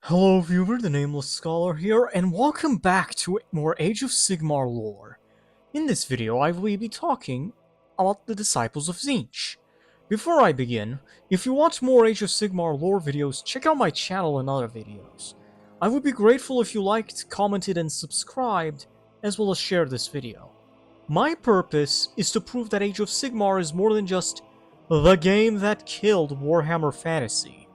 Hello viewer, the Nameless Scholar here, and welcome back to more Age of Sigmar lore. In this video, I will be talking about the Disciples of Tzeentch. Before I begin, if you want more Age of Sigmar lore videos, check out my channel and other videos. I would be grateful if you liked, commented, and subscribed, as well as shared this video. My purpose is to prove that Age of Sigmar is more than just the game that killed Warhammer Fantasy.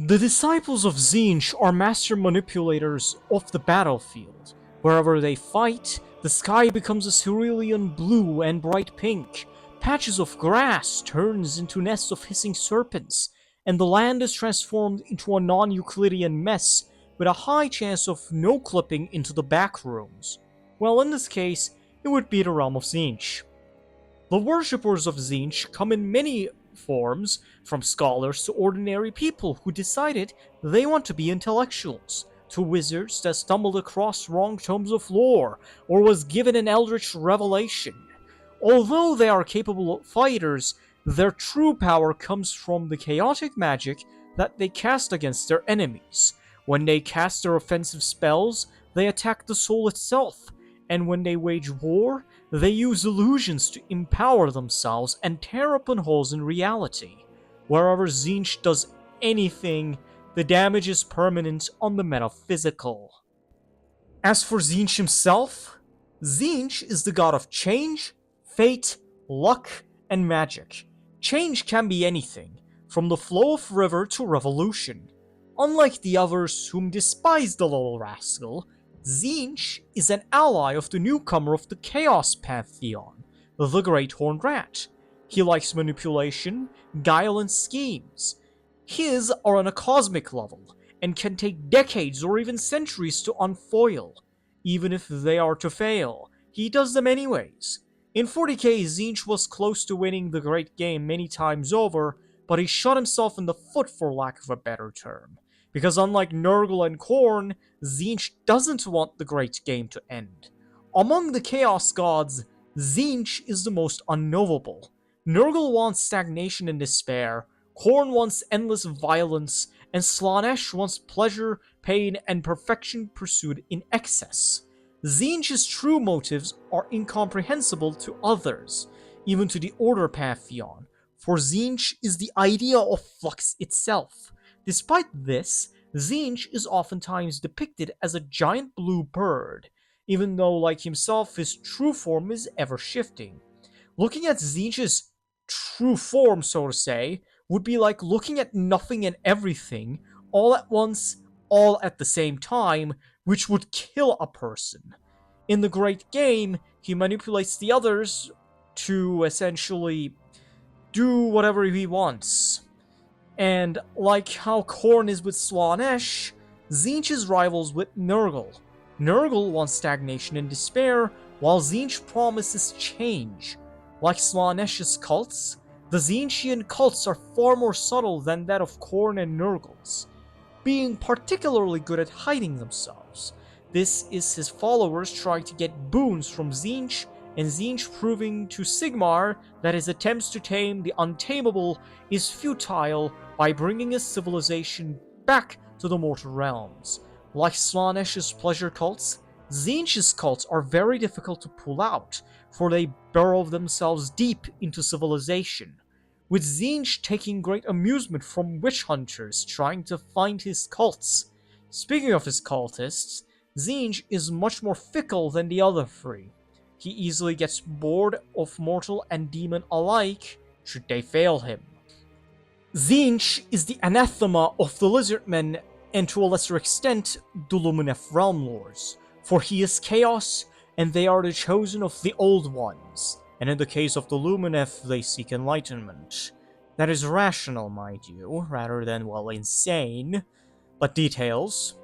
The Disciples of Tzeentch are master manipulators of the battlefield. Wherever they fight, the sky becomes a cerulean blue and bright pink, patches of grass turns into nests of hissing serpents, and the land is transformed into a non-Euclidean mess with a high chance of no clipping into the back rooms. Well, in this case, it would be the realm of Tzeentch. The worshippers of Tzeentch come in many forms, from scholars to ordinary people who decided they want to be intellectuals, to wizards that stumbled across wrong tomes of lore, or was given an eldritch revelation. Although they are capable fighters, their true power comes from the chaotic magic that they cast against their enemies. When they cast their offensive spells, they attack the soul itself, and when they wage war, they use illusions to empower themselves and tear open holes in reality. Wherever Tzeentch does anything, the damage is permanent on the metaphysical. As for Tzeentch himself, Tzeentch is the god of change, fate, luck, and magic. Change can be anything, from the flow of river to revolution. Unlike the others whom despise the little rascal, Tzeentch is an ally of the newcomer of the Chaos Pantheon, the Great Horned Rat. He likes manipulation, guile, and schemes. His are on a cosmic level, and can take decades or even centuries to unfoil. Even if they are to fail, he does them anyways. In 40k, Tzeentch was close to winning the great game many times over, but he shot himself in the foot for lack of a better term. Because unlike Nurgle and Khorne, Tzeentch doesn't want the great game to end. Among the Chaos Gods, Tzeentch is the most unknowable. Nurgle wants stagnation and despair, Khorne wants endless violence, and Slaanesh wants pleasure, pain, and perfection pursued in excess. Tzeentch's true motives are incomprehensible to others, even to the Order Pantheon, for Tzeentch is the idea of flux itself. Despite this, Tzeentch is oftentimes depicted as a giant blue bird, even though, like himself, his true form is ever-shifting. Looking at Tzeentch's true form, so to say, would be like looking at nothing and everything, all at once, all at the same time, which would kill a person. In the Great Game, he manipulates the others to essentially do whatever he wants. And like how Khorne is with Slaanesh, Tzeentch is rivals with Nurgle. Nurgle wants stagnation and despair, while Tzeentch promises change. Like Slaanesh's cults, the Tzeentchian cults are far more subtle than that of Khorne and Nurgle's, being particularly good at hiding themselves. This is his followers trying to get boons from Tzeentch, and Tzeentch proving to Sigmar that his attempts to tame the untamable is futile by bringing his civilization back to the mortal realms. Like Slaanesh's pleasure cults, Tzeentch's cults are very difficult to pull out, for they burrow themselves deep into civilization, with Tzeentch taking great amusement from witch hunters trying to find his cults. Speaking of his cultists, Tzeentch is much more fickle than the other three. He easily gets bored of mortal and demon alike should they fail him. Tzeentch is the anathema of the Lizardmen and to a lesser extent the Lumineth Realm Lords, for he is chaos and they are the chosen of the Old Ones, and in the case of the Lumineth they seek enlightenment. That is rational, mind you, rather than, well, insane. But details.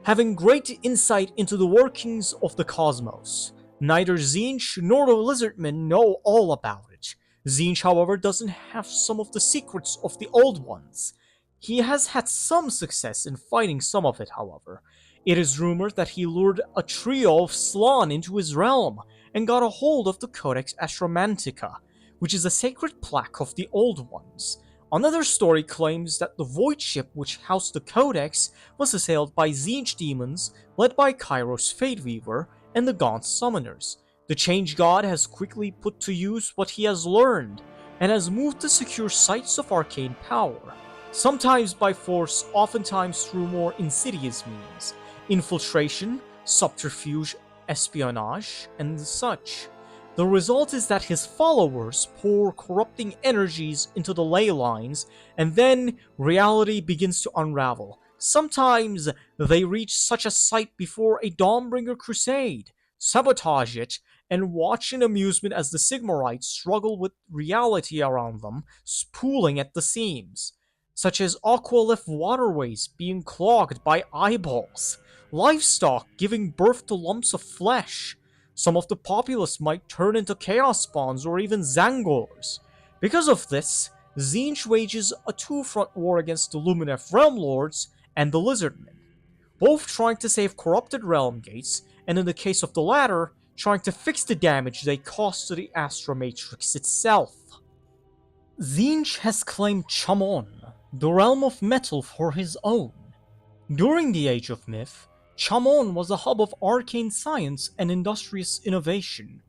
Having great insight into the workings of the cosmos, neither Tzeentch nor the Lizardmen know all about it. Tzeentch, however, doesn't have some of the secrets of the Old Ones. He has had some success in fighting some of it, however. It is rumored that he lured a trio of Slann into his realm, and got a hold of the Codex Astromantica, which is a sacred plaque of the Old Ones. Another story claims that the Void Ship which housed the Codex was assailed by Tzeentch demons led by Kairos Fateweaver and the Gaunt Summoners. The Change God has quickly put to use what he has learned and has moved to secure sites of arcane power, sometimes by force, oftentimes through more insidious means: infiltration, subterfuge, espionage, and such. The result is that his followers pour corrupting energies into the ley lines, and then reality begins to unravel. Sometimes they reach such a site before a Dawnbringer crusade, sabotage it, and watch in amusement as the Sigmarites struggle with reality around them, spooling at the seams, such as aqualif waterways being clogged by eyeballs, livestock giving birth to lumps of flesh. Some of the populace might turn into chaos spawns or even Zangors. Because of this, Tzeentch wages a two-front war against the Lumineth Realm Lords and the Lizardmen, both trying to save corrupted realm gates, and in the case of the latter, trying to fix the damage they caused to the Astro Matrix itself. Tzeentch has claimed Chamon, the realm of metal, for his own. During the Age of Myth, Chamon was a hub of arcane science and industrious innovation,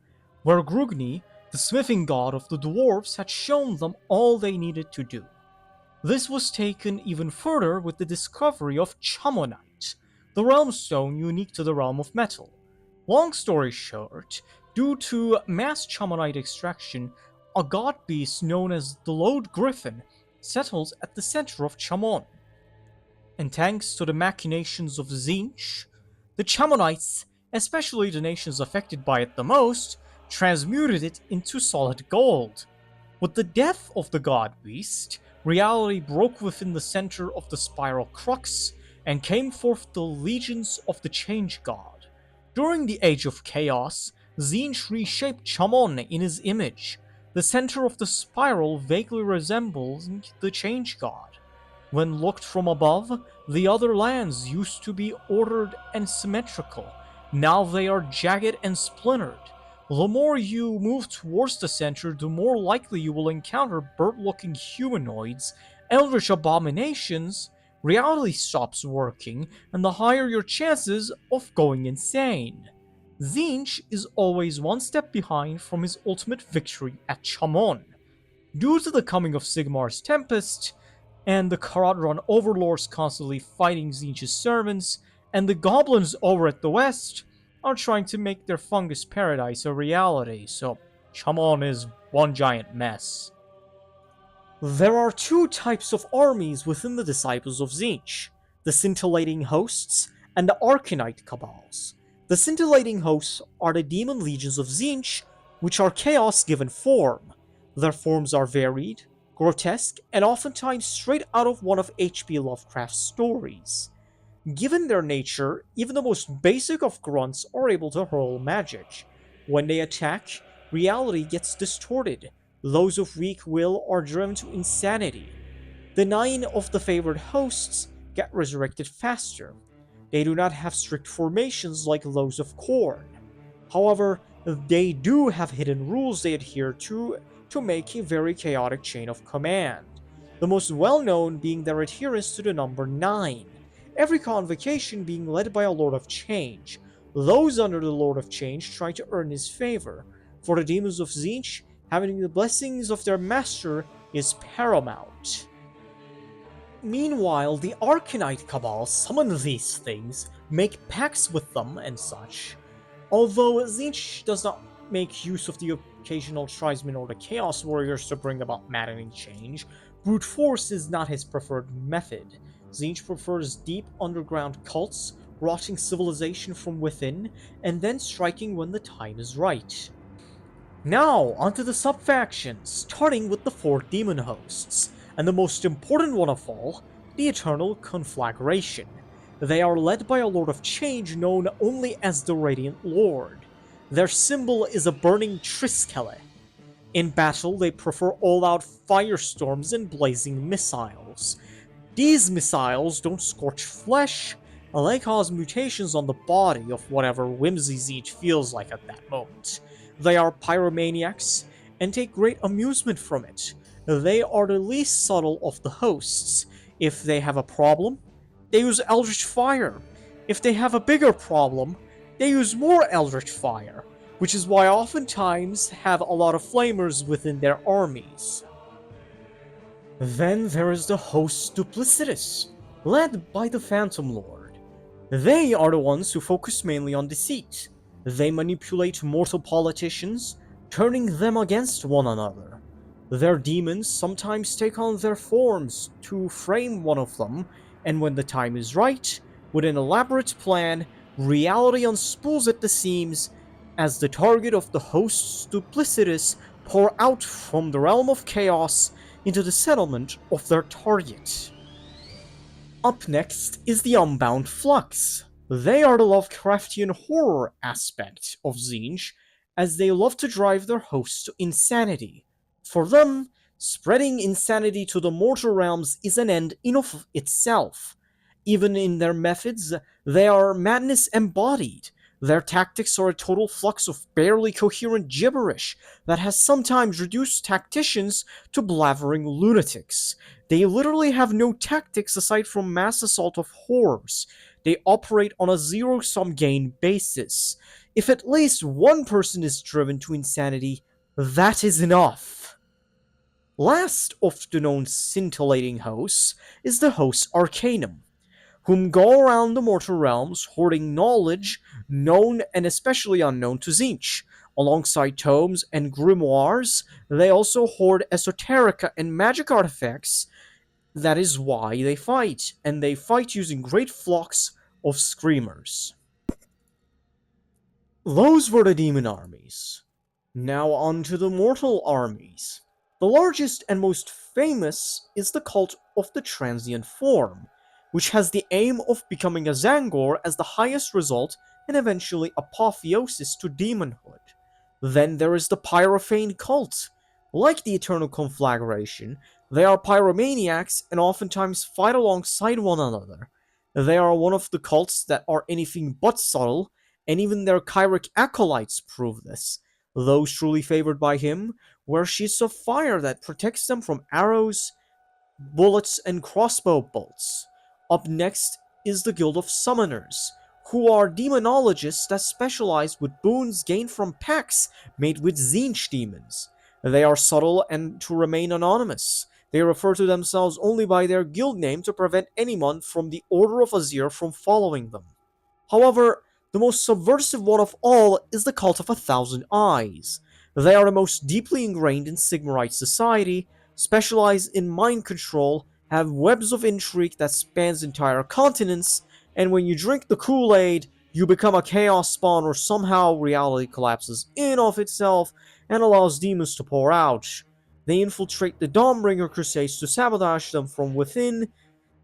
where Grugni, the smithing god of the dwarves, had shown them all they needed to do. This was taken even further with the discovery of Chamonite, the realm stone unique to the realm of metal. Long story short, due to mass Chamonite extraction, a god beast known as the Lode Griffin settles at the center of Chamon. And thanks to the machinations of Tzeentch, the Chamonites, especially the nations affected by it the most, transmuted it into solid gold. With the death of the god beast, reality broke within the center of the spiral crux, and came forth the legions of the Change God. During the Age of Chaos, Tzeentch reshaped Chamon in his image. The center of the spiral vaguely resembles the Change God. When looked from above, the other lands used to be ordered and symmetrical. Now they are jagged and splintered. The more you move towards the center, the more likely you will encounter bird-looking humanoids, eldritch abominations, reality stops working, and the higher your chances of going insane. Tzeentch is always one step behind from his ultimate victory at Chamon. Due to the coming of Sigmar's Tempest, and the Karadron overlords constantly fighting Tzeentch's servants, and the goblins over at the west are trying to make their fungus paradise a reality, so Chamon is one giant mess. There are two types of armies within the Disciples of Tzeentch: the Scintillating Hosts and the Arcanite Cabals. The Scintillating Hosts are the Demon Legions of Tzeentch, which are chaos given form. Their forms are varied, grotesque, and oftentimes straight out of one of H.P. Lovecraft's stories. Given their nature, even the most basic of grunts are able to hurl magic. When they attack, reality gets distorted. Those of weak will are driven to insanity. The 9 of the favored hosts get resurrected faster. They do not have strict formations like those of Khorne. However, they do have hidden rules they adhere to make a very chaotic chain of command, the most well-known being their adherence to the number 9, every convocation being led by a Lord of Change. Those under the Lord of Change try to earn his favor. For the Demons of Tzeentch, having the blessings of their master is paramount. Meanwhile, the Arcanite Cabal summon these things, make pacts with them, and such. Although Tzeentch does not make use of the occasional tribesmen or the Chaos Warriors to bring about maddening change, brute force is not his preferred method. Tzeentch prefers deep underground cults, rotting civilization from within, and then striking when the time is right. Now, onto the sub-factions, starting with the 4 demon hosts, and the most important one of all, the Eternal Conflagration. They are led by a Lord of Change known only as the Radiant Lord. Their symbol is a burning triskele. In battle, they prefer all-out firestorms and blazing missiles. These missiles don't scorch flesh, they cause mutations on the body of whatever whimsy Tzeentch feels like at that moment. They are pyromaniacs, and take great amusement from it. They are the least subtle of the hosts. If they have a problem, they use Eldritch Fire. If they have a bigger problem, they use more Eldritch Fire, which is why oftentimes have a lot of flamers within their armies. Then there is the host Duplicitous, led by the Phantom Lord. They are the ones who focus mainly on deceit. They manipulate mortal politicians, turning them against one another. Their demons sometimes take on their forms to frame one of them, and when the time is right, with an elaborate plan, reality unspools at the seams as the target of the host's Duplicitous pour out from the realm of chaos into the settlement of their target. Up next is the Unbound Flux. They are the Lovecraftian horror aspect of Tzeentch, as they love to drive their hosts to insanity. For them, spreading insanity to the mortal realms is an end in of itself. Even in their methods, they are madness embodied. Their tactics are a total flux of barely coherent gibberish that has sometimes reduced tacticians to blavering lunatics. They literally have no tactics aside from mass assault of horrors. They operate on a zero-sum gain basis. If at least one person is driven to insanity, that is enough. Last of the known scintillating hosts is the host Arcanum, whom go around the mortal realms hoarding knowledge known and especially unknown to Tzeentch. Alongside tomes and grimoires, they also hoard esoterica and magic artifacts. That is why they fight, and they fight using great flocks of screamers. Those were the demon armies. Now on to the mortal armies. The largest and most famous is the cult of the Transient Form, which has the aim of becoming a Zangor as the highest result and eventually apotheosis to demonhood. Then there is the Pyrophane cult. Like the Eternal Conflagration, they are pyromaniacs and oftentimes fight alongside one another. They are one of the cults that are anything but subtle, and even their Kyric acolytes prove this. Those truly favored by him wear sheets of fire that protects them from arrows, bullets, and crossbow bolts. Up next is the Guild of Summoners, who are demonologists that specialize with boons gained from pacts made with Tzeentch demons. They are subtle and to remain anonymous. They refer to themselves only by their guild name to prevent anyone from the Order of Azir from following them. However, the most subversive one of all is the Cult of a Thousand Eyes. They are the most deeply ingrained in Sigmarite society, specialize in mind control, have webs of intrigue that spans entire continents, and when you drink the Kool-Aid, you become a chaos spawn or somehow reality collapses in of itself and allows demons to pour out. They infiltrate the Dawnbringer Crusades to sabotage them from within.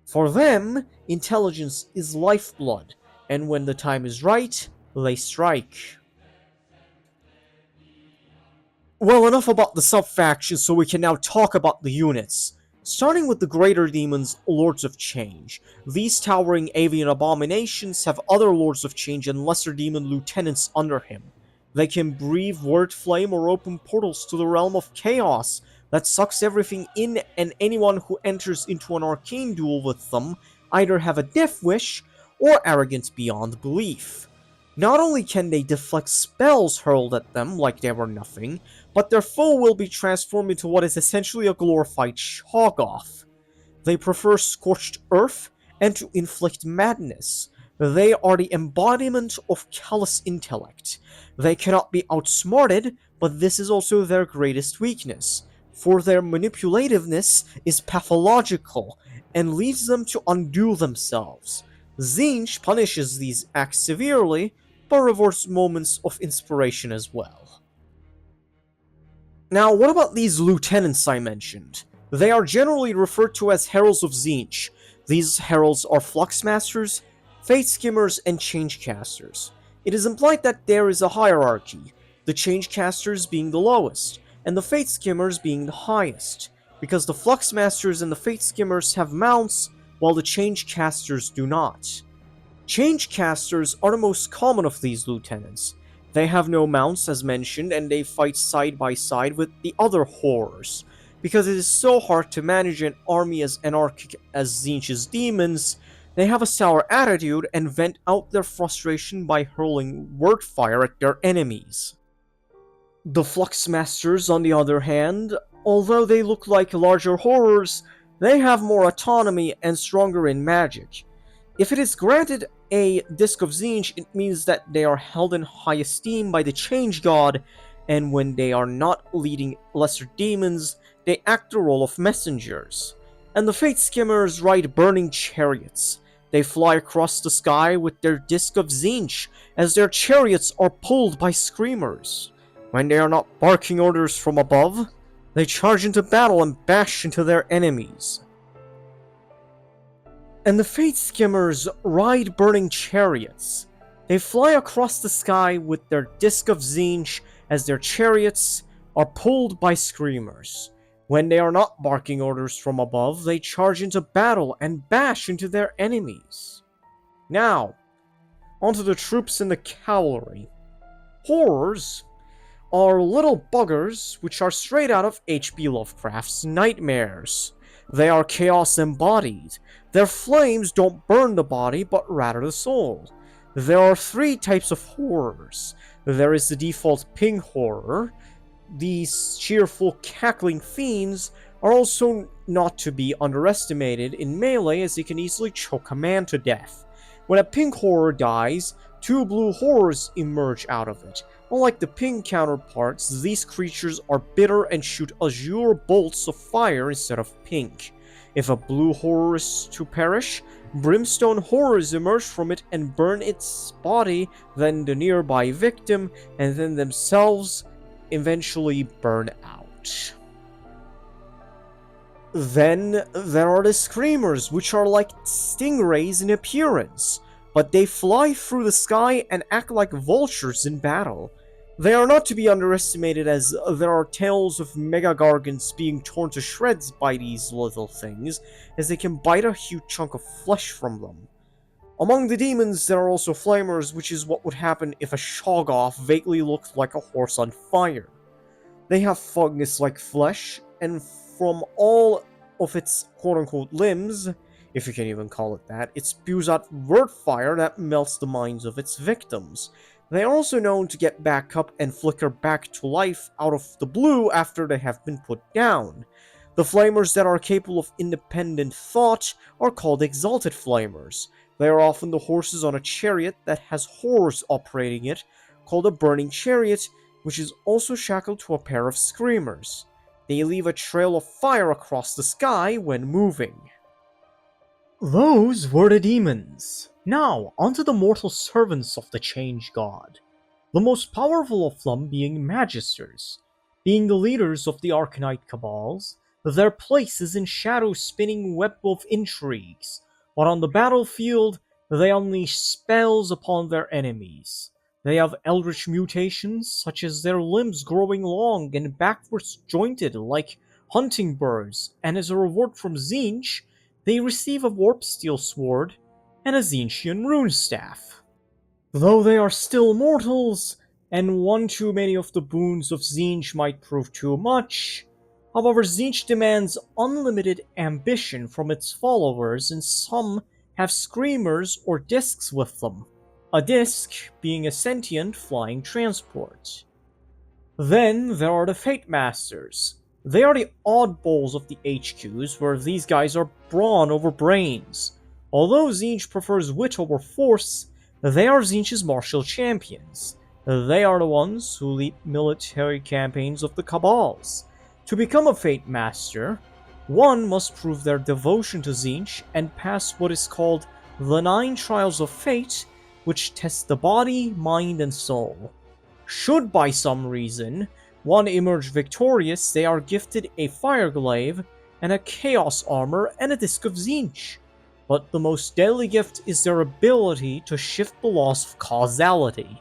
For them, intelligence is lifeblood, and when the time is right, they strike. Well, enough about the sub-factions, so we can now talk about the units. Starting with the greater demons, Lords of Change. These towering avian abominations have other Lords of Change and lesser demon lieutenants under him. They can breathe word flame or open portals to the realm of chaos that sucks everything in, and anyone who enters into an arcane duel with them either have a death wish or arrogance beyond belief. Not only can they deflect spells hurled at them like they were nothing, but their foe will be transformed into what is essentially a glorified Shoggoth. They prefer scorched earth and to inflict madness. They are the embodiment of callous intellect. They cannot be outsmarted, but this is also their greatest weakness, for their manipulativeness is pathological and leads them to undo themselves. Tzeentch punishes these acts severely, but rewards moments of inspiration as well. Now, what about these lieutenants I mentioned? They are generally referred to as Heralds of Tzeentch. These heralds are Fluxmasters, Fate Skimmers, and Changecasters. It is implied that there is a hierarchy, the Changecasters being the lowest, and the Fate Skimmers being the highest, because the Fluxmasters and the Fate Skimmers have mounts, while the Changecasters do not. Changecasters are the most common of these lieutenants. They have no mounts as mentioned, and they fight side by side with the other horrors. Because it is so hard to manage an army as anarchic as Tzeentch's demons, they have a sour attitude and vent out their frustration by hurling word fire at their enemies. The Fluxmasters, on the other hand, although they look like larger horrors, they have more autonomy and stronger in magic. If it is granted a Disc of Tzeentch, it means that they are held in high esteem by the Change God, and when they are not leading lesser demons, they act the role of messengers. And the Fate Skimmers ride burning chariots. They fly across the sky with their Disc of Tzeentch, as their chariots are pulled by screamers. When they are not barking orders from above, they charge into battle and bash into their enemies. And the Fate Skimmers ride burning chariots. They fly across the sky with their Disc of Tzeentch as their chariots are pulled by screamers. When they are not barking orders from above, they charge into battle and bash into their enemies. Now, onto the troops and the cavalry. Horrors are little buggers which are straight out of H.P. Lovecraft's nightmares. They are chaos embodied. Their flames don't burn the body, but rather the soul. There are three types of horrors. There is the default ping horror. These cheerful, cackling fiends are also not to be underestimated in melee, as they can easily choke a man to death. When a pink horror dies, two blue horrors emerge out of it. Unlike the pink counterparts, these creatures are bitter and shoot azure bolts of fire instead of pink. If a blue horror is to perish, brimstone horrors emerge from it and burn its body, then the nearby victim, and then themselves eventually burn out. Then there are the screamers, which are like stingrays in appearance, but they fly through the sky and act like vultures in battle. They are not to be underestimated, as there are tales of mega-gargants being torn to shreds by these little things, as they can bite a huge chunk of flesh from them. Among the demons, there are also flamers, which is what would happen if a Shoggoth vaguely looked like a horse on fire. They have fungus-like flesh, and from all of its quote-unquote limbs, if you can even call it that, it spews out word fire that melts the minds of its victims. They are also known to get back up and flicker back to life out of the blue after they have been put down. The flamers that are capable of independent thought are called exalted flamers. They are often the horses on a chariot that has horrors operating it, called a burning chariot, which is also shackled to a pair of screamers. They leave a trail of fire across the sky when moving. Those were the demons. Now, onto the mortal servants of the Change God. The most powerful of them being Magisters. Being the leaders of the Arcanite cabals, their place is in shadow-spinning web of intrigues, but on the battlefield, they unleash spells upon their enemies. They have eldritch mutations, such as their limbs growing long and backwards jointed like hunting birds, and as a reward from Tzeentch, they receive a warp steel sword and a Tzeentchian rune staff. Though they are still mortals, and one too many of the boons of Tzeentch might prove too much, however, Tzeentch demands unlimited ambition from its followers, and some have screamers or discs with them, a disc being a sentient flying transport. Then there are the Fate Masters. They are the oddballs of the HQs, where these guys are brawn over brains. Although Tzeentch prefers wit over force, they are Tzeentch's martial champions. They are the ones who lead military campaigns of the Cabals. To become a Fate Master, one must prove their devotion to Tzeentch and pass what is called the 9 Trials of Fate, which test the body, mind, and soul. Should by some reason one emerge victorious, they are gifted a Fireglaive and a Chaos Armor and a Disc of Tzeentch. But the most deadly gift is their ability to shift the laws of causality.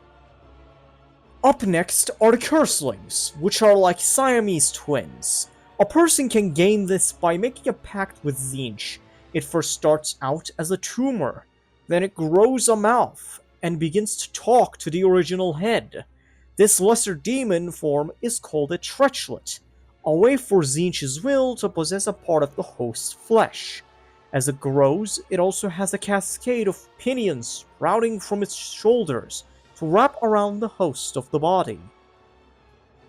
Up next are the Curselings, which are like Siamese twins. A person can gain this by making a pact with Tzeentch. It first starts out as a tumor, then it grows a mouth, and begins to talk to the original head. This lesser demon form is called a Treachlet. a way for Tzeentch's will to possess a part of the host's flesh. As it grows, it also has a cascade of pinions sprouting from its shoulders to wrap around the host of the body.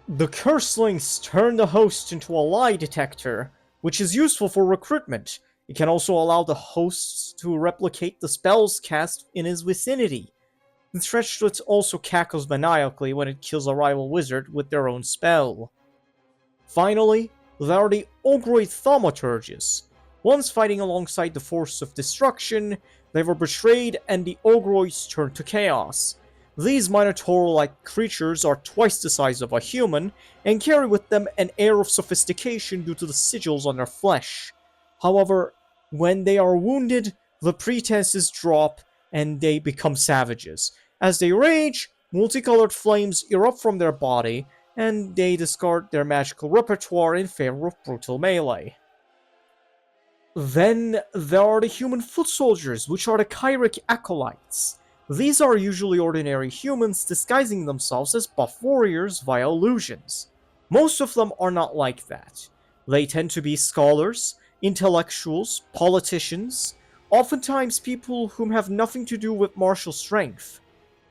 The Curselings turn the host into a lie detector, which is useful for recruitment. It can also allow the hosts to replicate the spells cast in his vicinity. The Tzeentch also cackles maniacally when it kills a rival wizard with their own spell. Finally, there are the Ogroid Thaumaturges. Once fighting alongside the Force of Destruction, they were betrayed and the Ogroids turned to chaos. These Minotaur-like creatures are twice the size of a human and carry with them an air of sophistication due to the sigils on their flesh. However, when they are wounded, the pretenses drop and they become savages. As they rage, multicolored flames erupt from their body, and they discard their magical repertoire in favor of brutal melee. Then there are the human foot soldiers, which are the Kyric Acolytes. These are usually ordinary humans disguising themselves as buff warriors via illusions. Most of them are not like that. They tend to be scholars, intellectuals, politicians, oftentimes people whom have nothing to do with martial strength.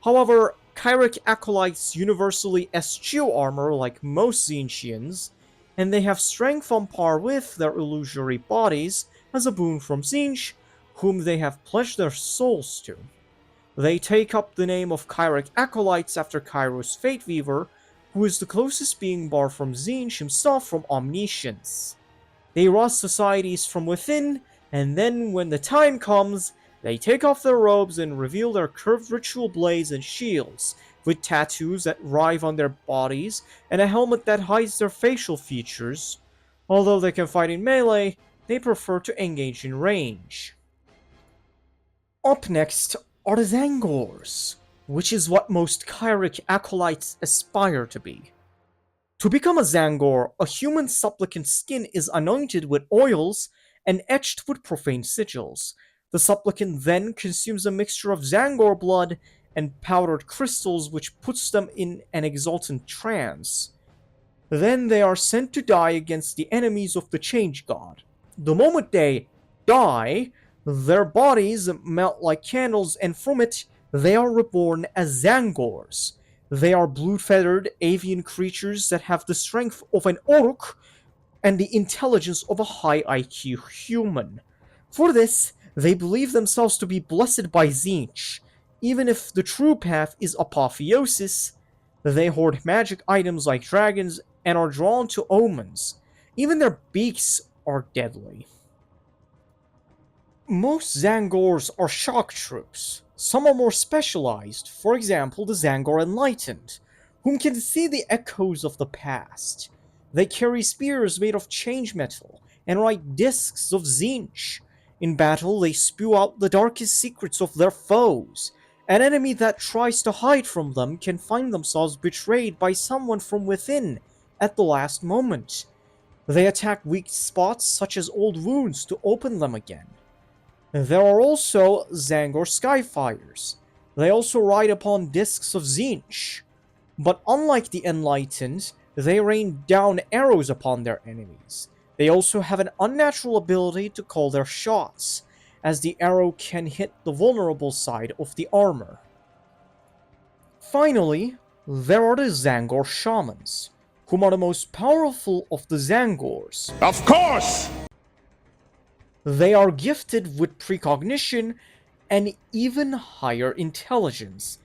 However, Kyric Acolytes universally eschew armor like most Tzeentchians, and they have strength on par with their illusory bodies as a boon from Tzeentch, whom they have pledged their souls to. They take up the name of Kyric Acolytes after Kairos Fate Weaver, who is the closest being bar from Tzeentch himself from omniscience. They rust societies from within, and then when the time comes, they take off their robes and reveal their curved ritual blades and shields, with tattoos that writhe on their bodies and a helmet that hides their facial features. Although they can fight in melee, they prefer to engage in range. Up next are the Zangors, which is what most Kyric Acolytes aspire to be. To become a Zangor, a human supplicant's skin is anointed with oils and etched with profane sigils. The supplicant then consumes a mixture of Zangor blood and powdered crystals which puts them in an exultant trance. Then they are sent to die against the enemies of the Change God. The moment they die, their bodies melt like candles, and from it, they are reborn as Zangors. They are blue-feathered avian creatures that have the strength of an orc and the intelligence of a high IQ human. For this, they believe themselves to be blessed by Tzeentch. Even if the true path is apotheosis, they hoard magic items like dragons and are drawn to omens. Even their beaks are deadly. Most Zangors are shock troops. Some are more specialized, for example the Zangor Enlightened, whom can see the echoes of the past. They carry spears made of change metal and ride discs of Tzeentch. In battle, they spew out the darkest secrets of their foes. An enemy that tries to hide from them can find themselves betrayed by someone from within at the last moment. They attack weak spots such as old wounds to open them again. There are also Zangor Skyfires. They also ride upon discs of Tzeentch. But unlike the Enlightened, they rain down arrows upon their enemies. They also have an unnatural ability to call their shots, as the arrow can hit the vulnerable side of the armor. Finally, there are the Zangor Shamans, whom are the most powerful of the Zangors. Of course! They are gifted with precognition and even higher intelligence.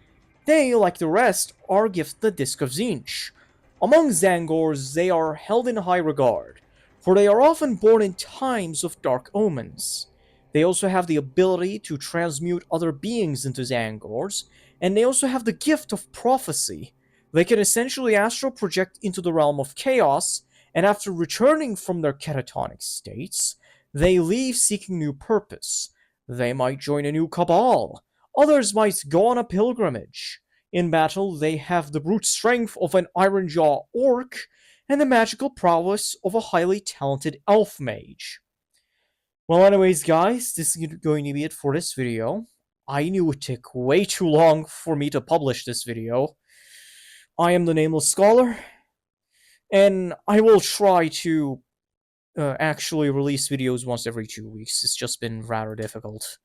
They, like the rest, are gifted the Disc of Tzeentch. Among Zangors, they are held in high regard, for they are often born in times of dark omens. They also have the ability to transmute other beings into Zangors, and they also have the gift of prophecy. They can essentially astral project into the realm of chaos, and after returning from their catatonic states, they leave seeking new purpose. They might join a new cabal. Others might go on a pilgrimage. In battle, they have the brute strength of an Ironjaw orc and the magical prowess of a highly talented elf mage. Well, anyways, guys, this is going to be it for this video. I knew it took way too long for me to publish this video. I am the Nameless Scholar, And I will try to actually release videos once every 2 weeks. It's just been rather difficult.